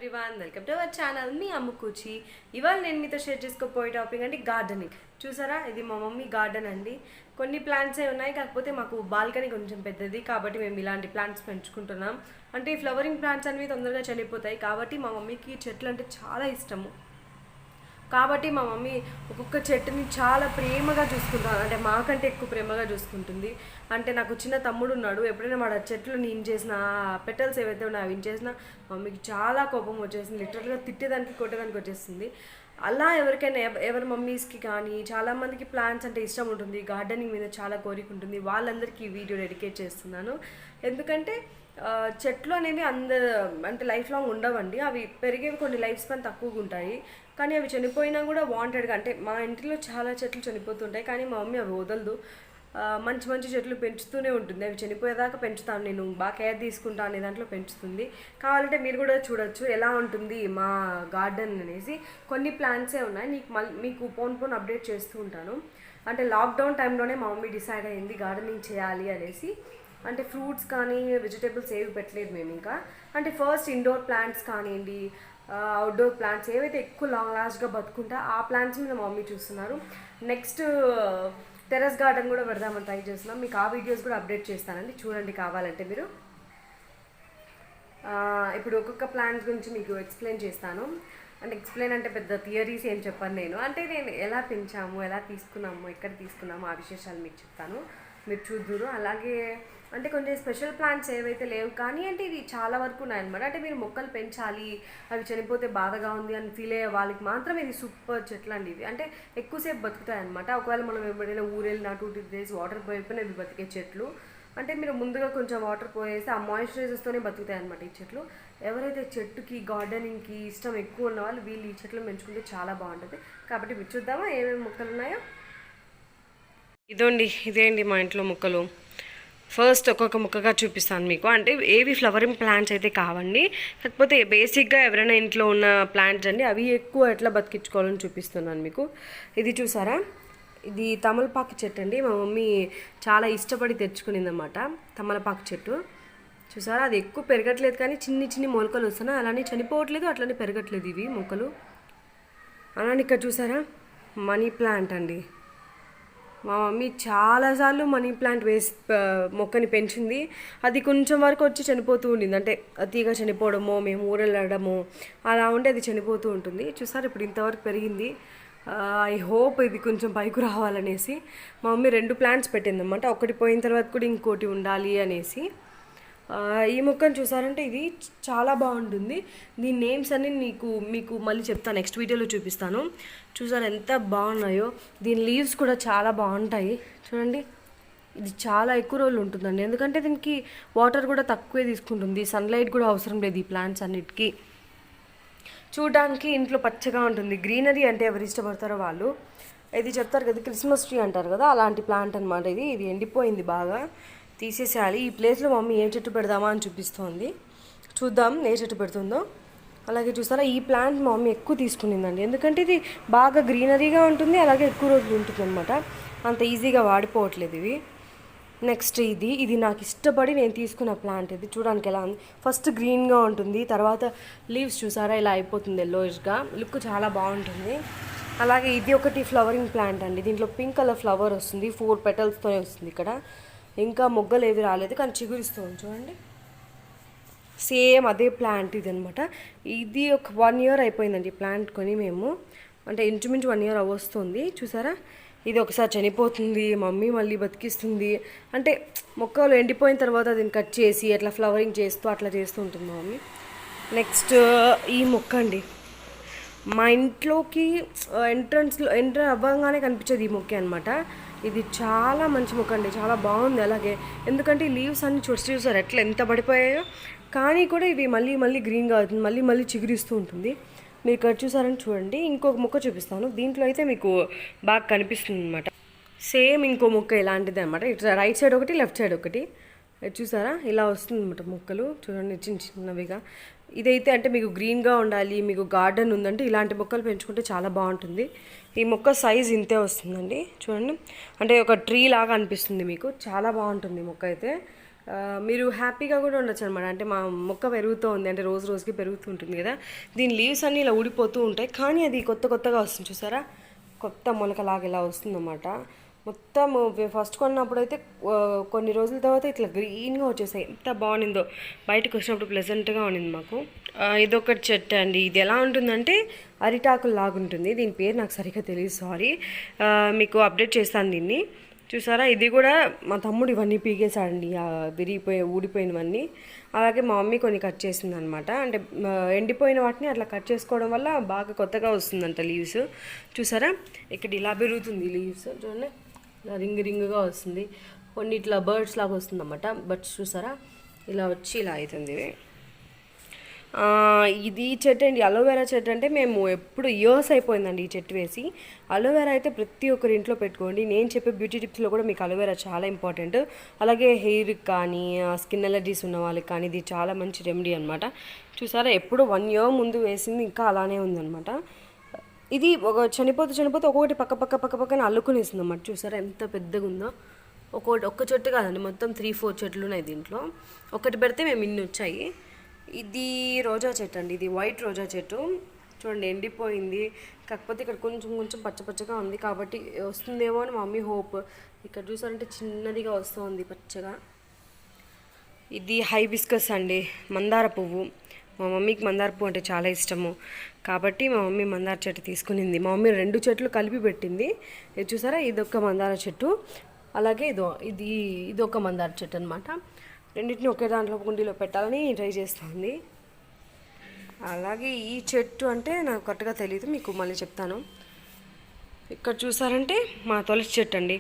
Everyone, welcome to our channel మీ అమ్ముకూచి. ఇవాళ నేను మీతో షేర్ చేసుకోపోయే టాపిక్ అంటే గార్డెనింగ్. చూసారా, ఇది మా మమ్మీ గార్డెన్ అండి. కొన్ని ప్లాంట్స్ ఉన్నాయి, కాకపోతే మాకు బాల్కనీ కొంచెం పెద్దది కాబట్టి మేము ఇలాంటి ప్లాంట్స్ పెంచుకుంటున్నాం. అంటే ఈ ఫ్లవరింగ్ ప్లాంట్స్ అనేవి తొందరగా చనిపోతాయి కాబట్టి మా మమ్మీకి చెట్లు అంటే చాలా ఇష్టము. కాబట్టి మా మమ్మీ ఒక్కొక్క చెట్టుని చాలా ప్రేమగా చూసుకుంటాను, అంటే మాకంటే ఎక్కువ ప్రేమగా చూసుకుంటుంది. అంటే నాకు చిన్న తమ్ముడు ఉన్నాడు, ఎప్పుడైనా వాడు చెట్లు నేను చేసిన పెటల్స్ ఏవైతే ఉన్నాయో అవి చేసిన మమ్మీకి చాలా కోపం వచ్చేసింది. లిటరల్గా తిట్టేదానికి కొట్టేదానికి వచ్చేసింది. అలా ఎవరికైనా ఎవరి మమ్మీస్కి కానీ చాలామందికి ప్లాంట్స్ అంటే ఇష్టం ఉంటుంది, గార్డెనింగ్ మీద చాలా కోరిక ఉంటుంది. వాళ్ళందరికీ ఈ వీడియో డెడికేట్ చేస్తున్నాను. ఎందుకంటే చెట్లు అనేవి అంటే లైఫ్ లాంగ్ ఉండవండి. అవి పెరిగేవి కొన్ని లైఫ్ స్పాన్ తక్కువగా ఉంటాయి, కానీ అవి చనిపోయినా కూడా వాంటెడ్గా. అంటే మా ఇంటిలో చాలా చెట్లు చనిపోతుంటాయి, కానీ మా మమ్మీ అవి వదలదు. మంచి మంచి చెట్లు పెంచుతూనే ఉంటుంది. అవి చనిపోయేదాకా పెంచుతాను, నేను బాగా కేర్ తీసుకుంటాను అనే దాంట్లో పెంచుతుంది. కావాలంటే మీరు కూడా చూడొచ్చు ఎలా ఉంటుంది మా గార్డెన్ అనేసి. కొన్ని ప్లాంట్సే ఉన్నాయి, మీకు పోన్ అప్డేట్ చేస్తూ ఉంటాను. అంటే లాక్డౌన్ టైంలోనే మా మమ్మీ డిసైడ్ అయ్యింది గార్డెనింగ్ చేయాలి అనేసి. అంటే ఫ్రూట్స్ కానీ వెజిటేబుల్స్ ఏవి పెట్టలేదు మేము ఇంకా. అంటే ఫస్ట్ ఇండోర్ ప్లాంట్స్ కానివ్వండి, అవుట్డోర్ ప్లాంట్స్ ఏవైతే ఎక్కువ లాంగ్ లాస్ట్గా బతుకుంటా ఆ ప్లాంట్స్ మీద మా మమ్మీ చూస్తున్నారు. నెక్స్ట్ టెర్రస్ గార్డెన్ కూడా పెడదామని ట్రై చేస్తున్నాం. మీకు ఆ వీడియోస్ కూడా అప్డేట్ చేస్తానండి, చూడండి కావాలంటే మీరు. ఇప్పుడు ఒక్కొక్క ప్లాంట్స్ గురించి మీకు ఎక్స్ప్లెయిన్ చేస్తాను. అంటే ఎక్స్ప్లెయిన్ అంటే పెద్ద థియరీస్ ఏం చెప్పాను నేను. అంటే నేను ఎలా పెంచాము, ఎలా తీసుకున్నాము, ఎక్కడ తీసుకున్నాము ఆ విశేషాలు మీకు చెప్తాను, మీరు చూద్దురు. అలాగే అంటే కొంచెం స్పెషల్ ప్లాంట్స్ ఏవైతే లేవు కానీ అంటే ఇది చాలా వరకు ఉన్నాయన్నమాట. అంటే మీరు మొక్కలు పెంచాలి, అవి చనిపోతే బాధగా ఉంది అని ఫీల్ అయ్యే వాళ్ళకి మాత్రం ఇది సూపర్ చెట్లు అండి. ఇవి అంటే ఎక్కువసేపు బతుకుతాయి అనమాట. ఒకవేళ మనం ఎప్పుడైనా ఊరెళ్ళినా 2-3 days వాటర్ పోయిపోయినా ఇవి బతికే చెట్లు. అంటే మీరు ముందుగా కొంచెం వాటర్ పోయేస్తే ఆ మాయిశ్చరైజర్స్తోనే బతుకుతాయి అనమాట ఈ చెట్లు. ఎవరైతే చెట్టుకి గార్డెనింగ్కి ఇష్టం ఎక్కువ ఉన్న వాళ్ళు వీళ్ళు ఈ చెట్లు పెంచుకుంటే చాలా బాగుంటుంది. కాబట్టి మీరు చూద్దామా ఏమేమి మొక్కలు ఉన్నాయో. ఇదేంటి మా ఇంట్లో మొక్కలు. ఫస్ట్ ఒక్కొక్క మొక్కగా చూపిస్తాను మీకు. అంటే ఏవి ఫ్లవరింగ్ ప్లాంట్స్ అయితే కావండి, కాకపోతే బేసిక్గా ఎవరైనా ఇంట్లో ఉన్న ప్లాంట్స్ అండి, అవి ఎక్కువ ఎట్లా బతికించుకోవాలని చూపిస్తున్నాను మీకు. ఇది చూసారా, ఇది తమలపాకు చెట్టు అండి. మా మమ్మీ చాలా ఇష్టపడి తెచ్చుకునిందన్నమాట తమలపాకు చెట్టు. చూసారా, అది ఎక్కువ పెరగట్లేదు కానీ చిన్ని చిన్ని మొలకలు వస్తున్నాయి, అలానే చనిపోవట్లేదు, అట్లనే పెరగట్లేదు ఇవి మొక్కలు. అలానే ఇక్కడ చూసారా మనీ ప్లాంట్ అండి. మా మమ్మీ చాలాసార్లు మనీ ప్లాంట్ మొక్కని పెంచింది. అది కొంచెం వరకు వచ్చి చనిపోతూ ఉండింది, అంటే అతిగా చనిపోవడమో మేము ఊరెళ్ళడమో అలా ఉండి అది చనిపోతూ ఉంటుంది. చూసారు ఇప్పుడు ఇంతవరకు పెరిగింది. ఐ హోప్ ఇది కొంచెం పైకి రావాలనేసి మా మమ్మీ 2 ప్లాంట్స్ పెట్టిందన్నమాట. ఒకటి పోయిన తర్వాత కూడా ఇంకోటి ఉండాలి అనేసి. ఈ మొక్కను చూసారంటే ఇది చాలా బాగుంటుంది. దీని నేమ్స్ అన్ని మీకు మళ్ళీ చెప్తాను, నెక్స్ట్ వీడియోలో చూపిస్తాను. చూసారు ఎంత బాగున్నాయో. దీని లీవ్స్ కూడా చాలా బాగుంటాయి చూడండి. ఇది చాలా ఎక్కువ రోజులు ఉంటుందండి, ఎందుకంటే దీనికి వాటర్ కూడా తక్కువే తీసుకుంటుంది, సన్లైట్ కూడా అవసరం లేదు ఈ ప్లాంట్స్ అన్నిటికీ. చూడడానికి ఇంట్లో పచ్చగా ఉంటుంది. గ్రీనరీ అంటే ఎవరు ఇష్టపడతారో వాళ్ళు. ఇది చెప్తారు కదా క్రిస్మస్ ట్రీ అంటారు కదా, అలాంటి ప్లాంట్ అనమాట ఇది. ఇది ఎండిపోయింది, బాగా తీసేసేయాలి. ఈ ప్లేస్లో మమ్మీ ఏ చెట్టు పెడదామా అని చూపిస్తోంది. చూద్దాం ఏ చెట్టు పెడుతుందో. అలాగే చూస్తారా ఈ ప్లాంట్ మా మమ్మీ ఎక్కువ తీసుకునిందండి, ఎందుకంటే ఇది బాగా గ్రీనరీగా ఉంటుంది, అలాగే ఎక్కువ రోజులు ఉంటుంది అనమాట. అంత ఈజీగా వాడిపోవట్లేదు ఇవి. నెక్స్ట్ ఇది నాకు ఇష్టపడి నేను తీసుకున్న ప్లాంట్. ఇది చూడడానికి ఎలా ఉంది, ఫస్ట్ గ్రీన్గా ఉంటుంది, తర్వాత లీవ్స్ చూసారా ఇలా అయిపోతుంది ఎల్లోయిష్గా, లుక్ చాలా బాగుంటుంది. అలాగే ఇది ఒకటి ఫ్లవరింగ్ ప్లాంట్ అండి. దీంట్లో పింక్ కలర్ ఫ్లవర్ వస్తుంది, 4 petals వస్తుంది. ఇక్కడ ఇంకా మొగ్గలు ఏవి రాలేదు కానీ చిగురిస్తుంది చూడండి. సేమ్ అదే ప్లాంట్ ఇది అనమాట. ఇది ఒక 1 year అయిపోయిందండి ప్లాంట్ కొని మేము, అంటే ఇంచుమించు 1 year వస్తుంది. చూసారా ఇది ఒకసారి చనిపోతుంది, మమ్మీ మళ్ళీ బతికిస్తుంది. అంటే మొక్కలు ఎండిపోయిన తర్వాత దీన్ని కట్ చేసి అట్లా ఫ్లవరింగ్ చేస్తూ అట్లా చేస్తూ ఉంటుంది మా మమ్మీ. నెక్స్ట్ ఈ మొక్క అండి, మా ఇంట్లోకి ఎంటర్ అవ్వగానే కనిపించేది ఈ మొక్క అనమాట. ఇది చాలా మంచి మొక్క అండి, చాలా బాగుంది. అలాగే ఎందుకంటే ఈ లీవ్స్ అన్ని చూసారు ఎట్లా ఎంత పడిపోయాయో, కానీ కూడా ఇవి మళ్ళీ గ్రీన్గా అవుతుంది, మళ్ళీ చిగురిస్తూ ఉంటుంది. మీరు ఇక్కడ చూసారని చూడండి. ఇంకొక మొక్క చూపిస్తాను, దీంట్లో అయితే మీకు బాగా కనిపిస్తుంది అనమాట. సేమ్ ఇంకో మొక్క ఇలాంటిది అనమాట. ఇట్లా రైట్ సైడ్ ఒకటి, లెఫ్ట్ సైడ్ ఒకటి. చూసారా ఇలా వస్తుంది అనమాట మొక్కలు చూడండి, చిన్నవిగా. ఇదైతే అంటే మీకు గ్రీన్గా ఉండాలి, మీకు గార్డెన్ ఉందంటే ఇలాంటి మొక్కలు పెంచుకుంటే చాలా బాగుంటుంది. ఈ మొక్క సైజ్ ఇంతే వస్తుందండి చూడండి, అంటే ఒక ట్రీ లాగా అనిపిస్తుంది మీకు, చాలా బాగుంటుంది మొక్క అయితే. మీరు హ్యాపీగా కూడా ఉండొచ్చు అనమాట. అంటే మా మొక్క పెరుగుతూ ఉంది అంటే రోజు రోజుకి పెరుగుతూ ఉంటుంది కదా, దీని లీవ్స్ అన్నీ ఇలా ఊడిపోతూ ఉంటాయి, కానీ అది కొత్తగా వస్తుంది చూసారా, కొత్త మొలకలాగా ఇలా వస్తుందన్నమాట. మొత్తం ఫస్ట్ కొన్నప్పుడు అయితే కొన్ని రోజుల తర్వాత ఇట్లా గ్రీన్గా వచ్చేసాయి. ఎంత బాగుండిందో, బయటకు వచ్చినప్పుడు ప్లెజెంట్గా ఉండింది మాకు. ఇదొకటి చెట్టు అండి. ఇది ఎలా ఉంటుందంటే అరిటాకులు లాగుంటుంది. దీని పేరు నాకు సరిగ్గా తెలియదు, సారీ. మీకు అప్డేట్ చేస్తాను దీన్ని. చూసారా, ఇది కూడా మా తమ్ముడు ఇవన్నీ పీకేశాడండి, ఊడిపోయినవన్నీ. అలాగే మా మమ్మీ కొన్ని కట్ చేసింది అనమాట. అంటే ఎండిపోయిన వాటిని అట్లా కట్ చేసుకోవడం వల్ల బాగా కొత్తగా వస్తుందంట లీవ్స్. చూసారా, ఇక్కడ ఇలా పెరుగుతుంది లీవ్స్, చూడండి ఇలా రింగ్గా వస్తుంది. కొన్ని ఇట్లా బర్డ్స్ లాగా వస్తుంది అన్నమాట. బర్డ్స్ చూసారా, ఇలా వచ్చి ఇలా అవుతుంది. ఇది చెట్టు అండి, అలోవెరా చెట్టు. అంటే మేము ఎప్పుడు ఇయర్స్ అయిపోయిందండి ఈ చెట్టు వేసి. అలోవెరా అయితే ప్రతి ఒక్కరి ఇంట్లో పెట్టుకోండి. నేను చెప్పే బ్యూటీ టిప్స్లో కూడా మీకు అలోవెరా చాలా ఇంపార్టెంట్. అలాగే హెయిర్కి కానీ స్కిన్ ఎలర్జీస్ ఉన్న వాళ్ళకి కానీ ఇది చాలా మంచి రెమెడీ అనమాట. చూసారా, ఎప్పుడు 1 year ముందు వేసింది ఇంకా అలానే ఉందన్నమాట. ఇది ఒక చనిపోతే ఒక్కొక్కటి పక్కన అల్లుకునేసింది అన్నమాట. చూసారా ఎంత పెద్దగా ఉందో. ఒక్క చెట్టు కాదండి, మొత్తం 3-4 చెట్లు ఉన్నాయి దీంట్లో. ఒకటి పెడితే మేము ఇన్ని వచ్చాయి. ఇది రోజా చెట్టు అండి, ఇది వైట్ రోజా చెట్టు. చూడండి ఎండిపోయింది, కాకపోతే ఇక్కడ కొంచెం పచ్చగా ఉంది కాబట్టి వస్తుందేమో అని మా మమ్మీ హోప్. ఇక్కడ చూసారంటే చిన్నదిగా వస్తుంది పచ్చగా. ఇది హైబిస్కస్ అండి, మందార పువ్వు. మా మమ్మీకి మందార పువ్వు అంటే చాలా ఇష్టము కాబట్టి మా మమ్మీ మందార చెట్టు తీసుకునింది. మా మమ్మీ 2 చెట్లు కలిపి పెట్టింది. ఇది చూసారా, ఇదొక మందార చెట్టు, అలాగే ఇదొక మందార చెట్టు అనమాట. రెండింటిని ఒకే దాంట్లో కుండీలో పెట్టాలని ట్రై చేస్తుంది. అలాగే ఈ చెట్టు అంటే నాకు కరెక్ట్గా తెలియదు, మీకు మళ్ళీ చెప్తాను. ఇక్కడ చూసారంటే మా తులసి చెట్టు అండి.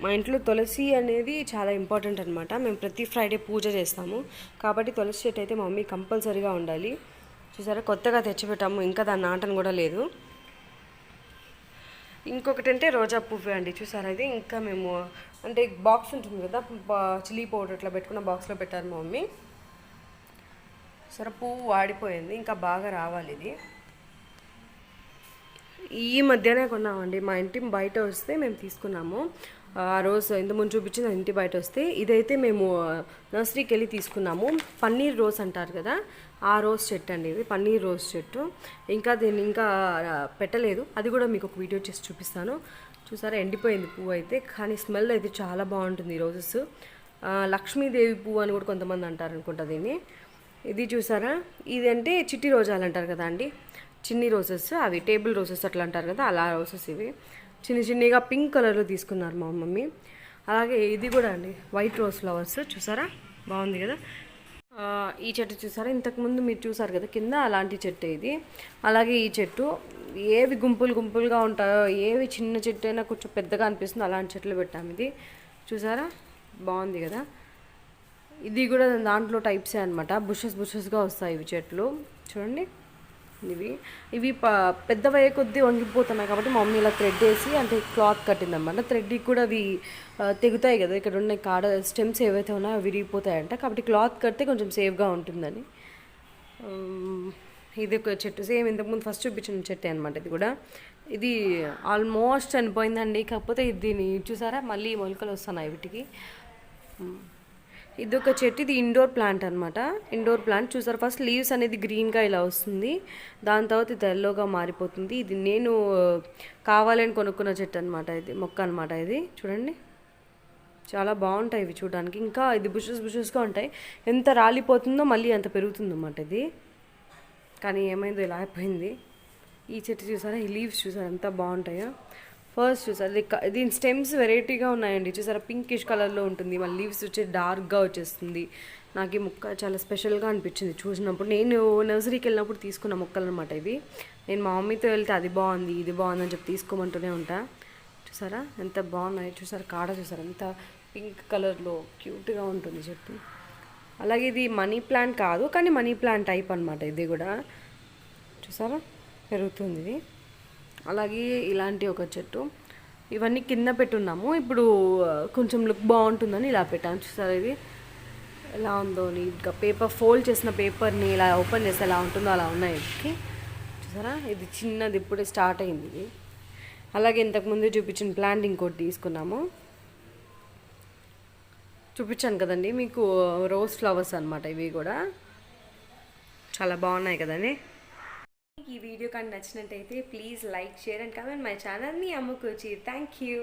మా ఇంట్లో తులసి అనేది చాలా ఇంపార్టెంట్ అనమాట. మేము ప్రతి ఫ్రైడే పూజ చేస్తాము కాబట్టి తులసి చెట్టు అయితే మా మమ్మీ కంపల్సరీగా ఉండాలి. చూసారా, కొత్తగా తెచ్చిపెట్టాము, ఇంకా దాన్ని నాటను కూడా లేదు. ఇంకొకటి అంటే రోజా పువ్వు అండి. చూసారా, ఇది ఇంకా మేము అంటే బాక్స్ ఉంటుంది కదా, చిల్లీ పౌడర్ అట్లా పెట్టుకున్న బాక్స్లో పెట్టారు మా మమ్మీ. సరే, పువ్వు వాడిపోయింది, ఇంకా బాగా రావాలి ఇది. ఈ మధ్యనే కొన్నామండి, మా ఇంటి బయట వస్తే మేము తీసుకున్నాము. ఆ రోజు ఇంతకుముందు చూపించింది ఇంటి బయట వస్తే. ఇదైతే మేము నర్సరీకి వెళ్ళి తీసుకున్నాము. పన్నీర్ రోజ్ అంటారు కదా, ఆ రోజ్ చెట్టు అండి ఇది, పన్నీర్ రోజ్ చెట్టు. ఇంకా దీన్ని ఇంకా పెట్టలేదు, అది కూడా మీకు ఒక వీడియో చేసి చూపిస్తాను. చూసారా, ఎండిపోయింది పువ్వు అయితే, కానీ స్మెల్ అయితే చాలా బాగుంటుంది ఈ రోజెస్. లక్ష్మీదేవి పువ్వు అని కూడా కొంతమంది అంటారు అనుకుంటా దీన్ని. ఇది చూసారా, ఇది అంటే చిట్టి రోజాలు అంటారు కదా అండి, చిన్ని రోజెస్, అవి టేబుల్ రోజెస్ అట్లా అంటారు కదా, అలా రోజెస్ ఇవి. చిన్నగా పింక్ కలర్లో తీసుకున్నారు మా మమ్మీ. అలాగే ఇది కూడా అండి, వైట్ రోజ్ ఫ్లవర్స్. చూసారా, బాగుంది కదా. ఈ చెట్టు చూసారా, ఇంతకుముందు మీరు చూసారు కదా కింద, అలాంటి చెట్టు ఇది. అలాగే ఈ చెట్టు, ఏవి గుంపులుగా ఉంటాయో, ఏవి చిన్న చెట్టు అయినా కొంచెం పెద్దగా అనిపిస్తుంది అలాంటి చెట్లు పెట్టాము. ఇది చూసారా, బాగుంది కదా. ఇది కూడా దాంట్లో టైప్సే అనమాట, బుషెస్గా వస్తాయి ఇవి చెట్లు. చూడండి, ఇవి పెద్దవయ్యే కొద్దీ వంగిపోతున్నాయి కాబట్టి మా మమ్మీ ఇలా థ్రెడ్ వేసి అంటే క్లాత్ కట్టిందన్నమాట. థ్రెడ్కి కూడా అవి తెగుతాయి కదా, ఇక్కడ ఉన్న కాడ స్టెమ్స్ ఏవైతే ఉన్నాయో అవి విరిగిపోతాయంట, కాబట్టి క్లాత్ కడితే కొంచెం సేఫ్గా ఉంటుందని. ఇది ఒక చెట్టు, సేమ్ ఇంతకుముందు ఫస్ట్ చూపించిన చెట్టే అనమాట. ఇది ఆల్మోస్ట్ చనిపోయిందండి, కాకపోతే దీన్ని చూసారా మళ్ళీ మొలకలు వస్తున్నాయి వీటికి. ఇదొక చెట్టు, ఇది ఇండోర్ ప్లాంట్ అనమాట. ఇండోర్ ప్లాంట్ చూసారు, ఫస్ట్ లీవ్స్ అనేది గ్రీన్గా ఇలా వస్తుంది, దాని తర్వాత ఇది ఎల్లోగా మారిపోతుంది. ఇది నేను కావాలని కొనుక్కున్న చెట్టు అనమాట, ఇది మొక్క అనమాట. ఇది చూడండి, చాలా బాగుంటాయి ఇవి చూడడానికి. ఇంకా ఇది బుషెస్గా ఉంటాయి, ఎంత రాలిపోతుందో మళ్ళీ అంత పెరుగుతుంది అన్నమాట ఇది. కానీ ఏమైందో ఇలా అయిపోయింది. ఈ చెట్టు చూసారా, ఈ లీవ్స్ చూసారా ఎంత బాగుంటాయో. ఫస్ట్ చూసారు, దీని స్టెమ్స్ వెరైటీగా ఉన్నాయండి. చూసారా, పింకిష్ కలర్లో ఉంటుంది, మళ్ళీ లీవ్స్ వచ్చి డార్క్గా వచ్చేస్తుంది. నాకు ఈ మొక్క చాలా స్పెషల్గా అనిపించింది చూసినప్పుడు. నేను నర్సరీకి వెళ్ళినప్పుడు తీసుకున్న మొక్కలు అనమాట ఇవి. నేను మా మమ్మీతో వెళ్తే అది బాగుంది ఇది బాగుంది అని చెప్పి తీసుకోమంటూనే ఉంటా. చూసారా ఎంత బాగున్నాయి, చూసారా కాడ చూసారా ఎంత పింక్ కలర్లో క్యూట్గా ఉంటుంది చెట్టు. అలాగే ఇది మనీ ప్లాంట్ కాదు, కానీ మనీ ప్లాంట్ టైప్ అనమాట ఇది కూడా. చూసారా పెరుగుతుంది ఇది. అలాగే ఇలాంటి ఒక చెట్టు, ఇవన్నీ కింద పెట్టున్నాము. ఇప్పుడు కొంచెం లుక్ బాగుంటుందని ఇలా పెట్టాను. చూసారా ఇది ఎలా ఉందో నీట్గా, పేపర్ ఫోల్డ్ చేసిన పేపర్ని ఇలా ఓపెన్ చేస్తే ఎలా ఉంటుందో అలా ఉన్నాయి వీటికి. చూసారా, ఇది చిన్నది ఇప్పుడే స్టార్ట్ అయింది ఇది. అలాగే ఇంతకుముందు చూపించిన ప్లాంట్ ఇంకోటి తీసుకున్నాము. చూపించాను కదండి మీకు, రోజ్ ఫ్లవర్స్ అనమాట ఇవి కూడా. చాలా బాగున్నాయి కదండి. ఈ వీడియో కానీ నచ్చినట్టయితే please like, share and comment my channel మీ అమ్ముకు వచ్చి. Thank you.